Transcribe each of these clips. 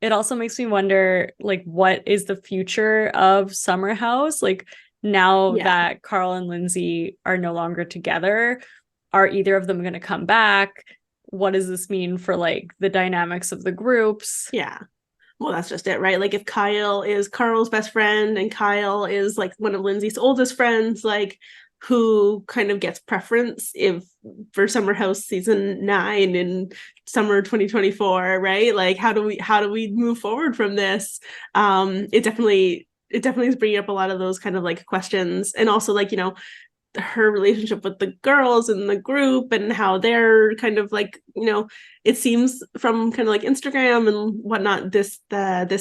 it also makes me wonder, like, what is the future of Summerhouse? Like, now Yeah. that Carl and Lindsay are no longer together, are either of them going to come back? What does this mean for like the dynamics of the groups? Yeah. Well, that's just it, right? Like if Kyle is Carl's best friend and Kyle is like one of Lindsay's oldest friends, like who kind of gets preference if for Summer House season 9 in summer 2024, right? Like how do we move forward from this? It definitely is bringing up a lot of those kind of like questions, and also like her relationship with the girls in the group and how they're kind of like it seems from kind of like Instagram and whatnot this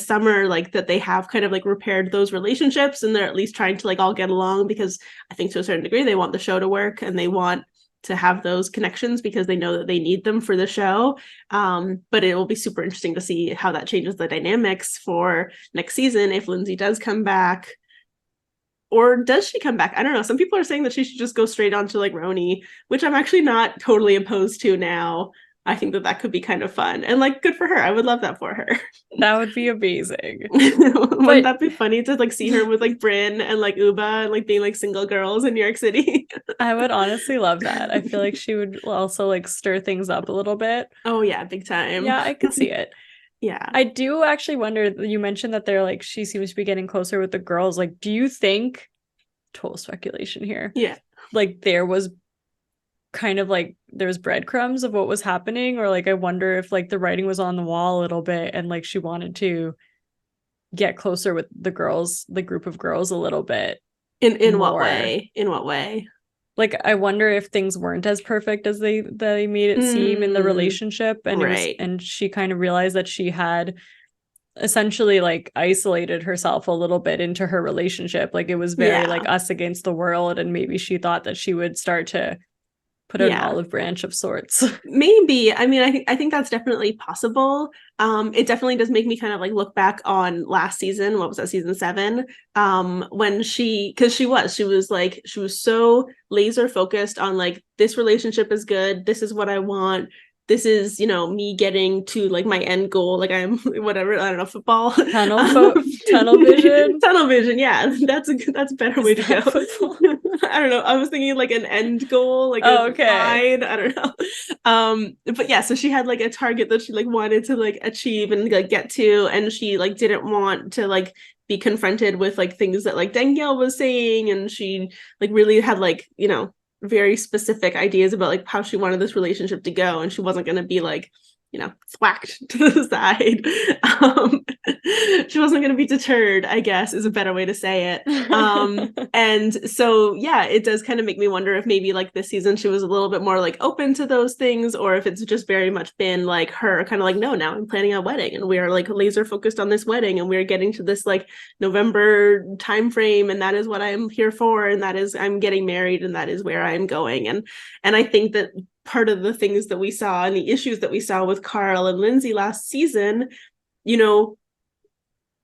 summer, like that they have kind of like repaired those relationships, and they're at least trying to like all get along, because I think to a certain degree they want the show to work and they want to have those connections because they know that they need them for the show. But it will be super interesting to see how that changes the dynamics for next season if Lindsay does come back. Or does she come back? I don't know. Some people are saying that she should just go straight on to like Roni, which I'm actually not totally opposed to now. I think that could be kind of fun and like good for her. I would love that for her. That would be amazing. Wouldn't But that be funny to like see her with like Bryn and like Uba and like being like single girls in New York City? I would honestly love that. I feel like she would also like stir things up a little bit. Oh yeah, big time. Yeah, I could see it. Yeah. I do actually wonder, you mentioned that they're like, she seems to be getting closer with the girls. Like, do you think, total speculation here, Yeah. like there was kind of like there's breadcrumbs of what was happening, or like I wonder if like the writing was on the wall a little bit and like she wanted to get closer with the girls, the group of girls a little bit In what more. way? In what way? Like I wonder if things weren't as perfect as they made it seem in the Mm, relationship, and it was, right. and she kind of realized that she had essentially like isolated herself a little bit into her relationship. Like it was very Yeah. like us against the world, and maybe she thought that she would start to put out an Yeah. olive branch of sorts. Maybe. I mean, I think that's definitely possible. It definitely does make me kind of like look back on last season. What was that, season 7? When because she was so laser focused on like, this relationship is good. This is what I want. This is, me getting to like my end goal. Like I'm whatever, I don't know, football. Tunnel vision. Tunnel vision. Yeah, that's a better Is way to that go. football? I don't know. I was thinking like an end goal, like a Oh, okay. line. I don't know. But yeah, so she had like a target that she like wanted to like achieve and like get to, and she like didn't want to like be confronted with like things that like Danielle was saying, and she like really had like very specific ideas about like how she wanted this relationship to go, and she wasn't going to be like thwacked to the side. um she wasn't going to be deterred, I guess is a better way to say it. And so yeah, it does kind of make me wonder if maybe like this season she was a little bit more like open to those things, or if it's just very much been like her kind of like, no, now I'm planning a wedding and we are like laser focused on this wedding, and we're getting to this like November time frame, and that is what I'm here for, and that is I'm getting married, and that is where I'm going. And I think that part of the things that we saw and the issues that we saw with Carl and Lindsay last season, you know,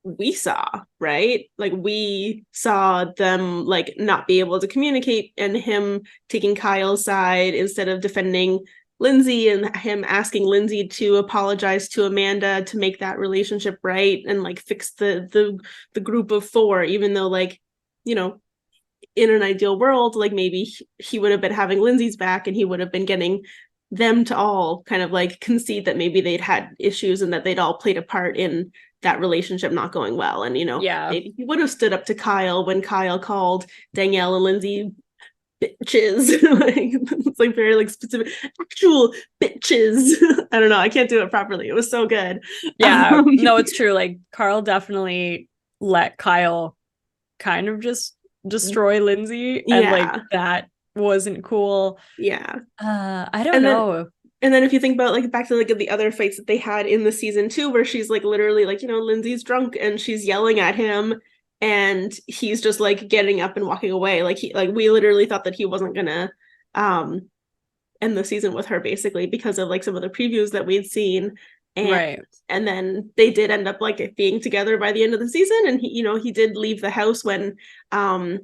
we saw, right? Like we saw them like not be able to communicate, and him taking Kyle's side instead of defending Lindsay, and him asking Lindsay to apologize to Amanda to make that relationship right and like fix the group of 4, even though like, you know, in an ideal world, like maybe he would have been having Lindsay's back and he would have been getting them to all kind of like concede that maybe they'd had issues and that they'd all played a part in that relationship not going well. And, Yeah. maybe he would have stood up to Kyle when Kyle called Danielle and Lindsay bitches. Like, it's like very like specific, actual bitches. I don't know. I can't do it properly. It was so good. Yeah. No, it's true. Like Carl definitely let Kyle kind of just destroy Lindsay, and like Yeah. that wasn't cool. Yeah. I don't And then know. And then if you think about like back to like the other fights that they had in the season 2, where she's like literally like, Lindsay's drunk and she's yelling at him, and he's just like getting up and walking away. Like we literally thought that he wasn't gonna um end the season with her, basically because of like some of the previews that we'd seen. And Right. and then they did end up like being together by the end of the season, and he did leave the house when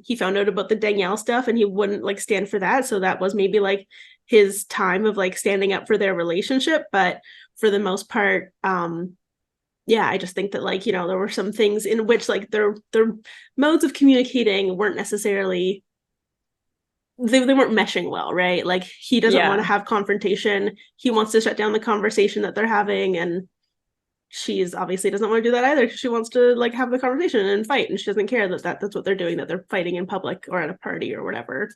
he found out about the Danielle stuff, and he wouldn't like stand for that. So that was maybe like his time of like standing up for their relationship. But for the most part, yeah, I just think that like, there were some things in which like their modes of communicating weren't necessarily they weren't meshing well, right? Like he doesn't want to Yeah. have confrontation. He wants to shut down the conversation that they're having, and she's obviously doesn't want to do that either because she wants to like have the conversation and fight, and she doesn't care that's what they're doing, that they're fighting in public or at a party or whatever.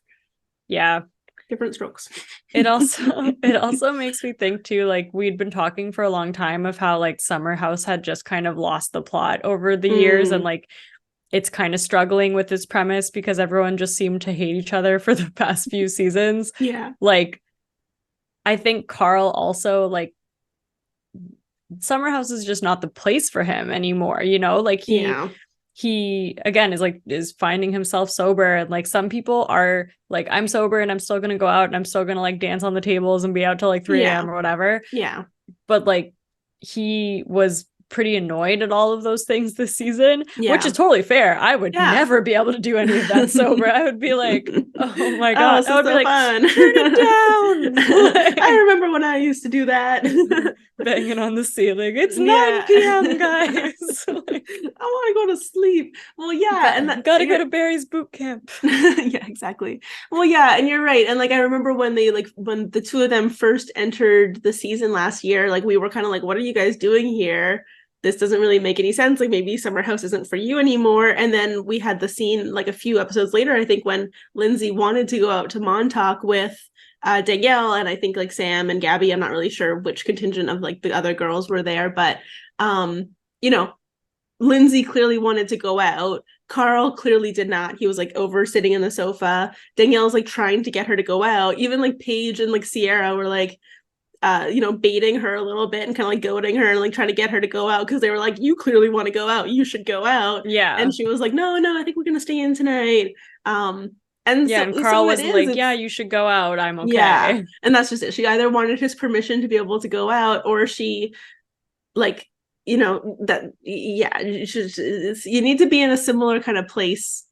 Yeah. Different strokes. It also makes me think too, like we'd been talking for a long time of how like Summerhouse had just kind of lost the plot over the years, and like it's kind of struggling with its premise because everyone just seemed to hate each other for the past few seasons. Yeah. Like I think Carl also, like, Summerhouse is just not the place for him anymore, like Yeah. he again is finding himself sober, and like some people are like, I'm sober and I'm still gonna go out and I'm still gonna like dance on the tables and be out till like 3 a.m. or whatever. Yeah. But like he was pretty annoyed at all of those things this season, which is totally fair. I would never be able to do any of that sober. I would be like, oh my god, I would be so like, fun. Turn it down. Like, I remember when I used to do that. Banging on the ceiling. It's 9 p.m. guys. Like, I want to go to sleep. Well, yeah, and gotta go to Barry's boot camp. Yeah, exactly. Well, yeah, and you're right. And like I remember when when the two of them first entered the season last year, like we were kind of like, what are you guys doing here? This doesn't really make any sense. Like maybe Summerhouse isn't for you anymore. And then we had the scene like a few episodes later, I think, when Lindsay wanted to go out to Montauk with Danielle, and I think like Sam and Gabby. I'm not really sure which contingent of like the other girls were there, but Lindsay clearly wanted to go out. Carl clearly did not. He was like over sitting in the sofa. Danielle's like trying to get her to go out. Even like Paige and like Sierra were like baiting her a little bit and kind of like goading her and like trying to get her to go out because they were like, you clearly want to go out, you should go out. Yeah. And she was like, no, I think we're gonna stay in tonight. And yeah, so, and Carl was like, yeah, you should go out, I'm okay. Yeah, and that's just it. She either wanted his permission to be able to go out, or she like that you need to be in a similar kind of place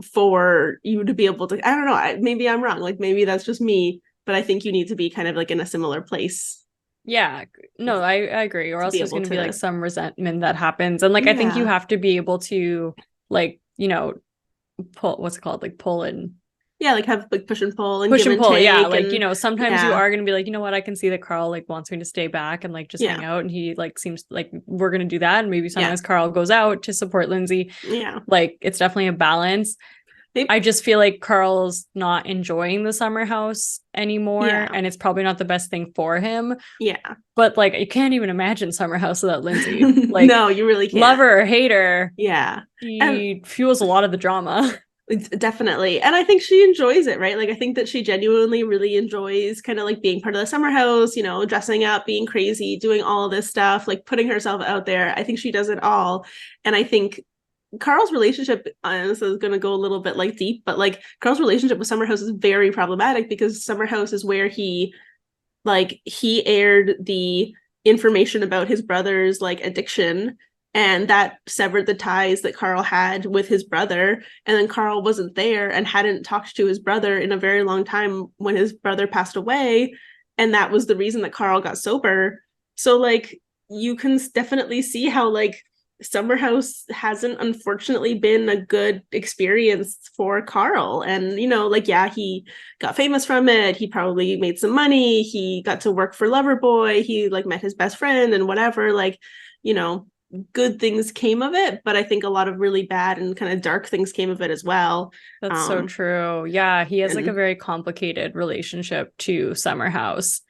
for you to be able to, I don't know, maybe I'm wrong, like maybe that's just me, but I think you need to be kind of like in a similar place. Yeah, no, I agree, or else there's going to be like some resentment that happens, and like I think you have to be able to like pull, what's it called, like pull and like have like push and pull and push give and pull, take, yeah, like sometimes you are gonna be like, what, I can see that Carl like wants me to stay back and like just hang out, and he like seems like we're gonna do that, and maybe sometimes Carl goes out to support Lindsay. Like it's definitely a balance. I just feel like Carl's not enjoying the Summerhouse anymore, and it's probably not the best thing for him. But like you can't even imagine Summerhouse without Lindsay. Like no, you really can't. Love her or hate her, he fuels a lot of the drama. Definitely. And I think she enjoys it, right? Like I think that she genuinely really enjoys kind of like being part of the Summerhouse, dressing up, being crazy, doing all of this stuff, like putting herself out there. I think she does it all. And I think Carl's relationship, this is going to go a little bit like deep, but like Carl's relationship with Summerhouse is very problematic because Summerhouse is where he aired the information about his brother's like addiction, and that severed the ties that Carl had with his brother. And then Carl wasn't there and hadn't talked to his brother in a very long time when his brother passed away. And that was the reason that Carl got sober. So like you can definitely see how like Summerhouse hasn't unfortunately been a good experience for Carl. And he got famous from it, he probably made some money, he got to work for Loverboy, he like met his best friend and whatever, like good things came of it, but I think a lot of really bad and kind of dark things came of it as well. That's so true. Yeah, he has like a very complicated relationship to Summerhouse.